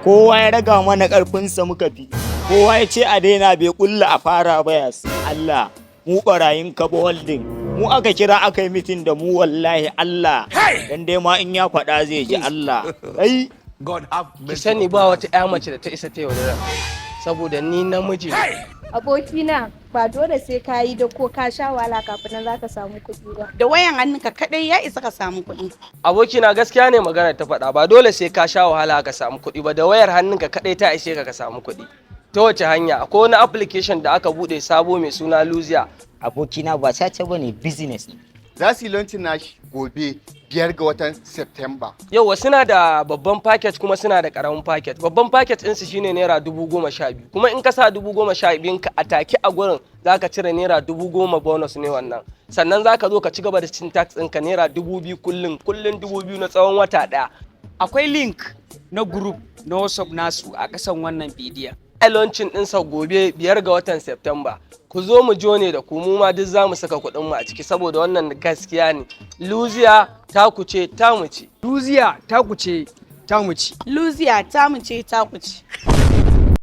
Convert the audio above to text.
kowa ya raga mana ƙarfinsa muka fi, kowa ya ce a daina bai ƙulla a fara ba ya Allah, mu ɓarayin kaba holding, mu aka kira aka yi mitin da mu wallahi Allah, dan dai ma in ya faɗa zai ji Allah. Ai, ki sani ba wata ƴa mace da ta isa ta yaudara, saboda ni namiji ne. Abokina, ba dole sai ka yi da ko ka sha wahala kafin nan za ka samu kuɗi ba. Da wayan hannunka kaɗai ya isa ka samu kuɗi. Abokina gaskiya ne magana ta faɗa, ba dole sai ka sha wahala ka samu kuɗi ba, da wayar hannunka kaɗai ta ishe ka samu kuɗi. Ta wace hanya? Akwai wani application da aka buɗe sabo mai suna Luzia. abokina ba sace bane business. Za su yi launching nashi gobe 5 ga watan September. Yauwa suna da babban packet kuma suna da karamin packet. Babban packet ɗinsu shine naira 12,000. Kuma in ka sa 12,000 ka a take a gurin za ka cire naira 10,000 bonus ne wannan. Sannan za ka zo ka ci gaba da cin tax ɗinka naira 2,000 kullum 2,000 na tsawon wata ɗaya. Akwai link na group na WhatsApp nasu a ƙasan wannan bidiyon. A launching ɗinsa gobe 5 ga watan September. Ku zo mu jone da ku mu ma duk za mu saka kuɗin mu a ciki saboda wannan gaskiya ne. Luzia ta kuce ta mu ce. Luzia ta kuce ta mu ci. Luzia ta mu ce ta ku ce.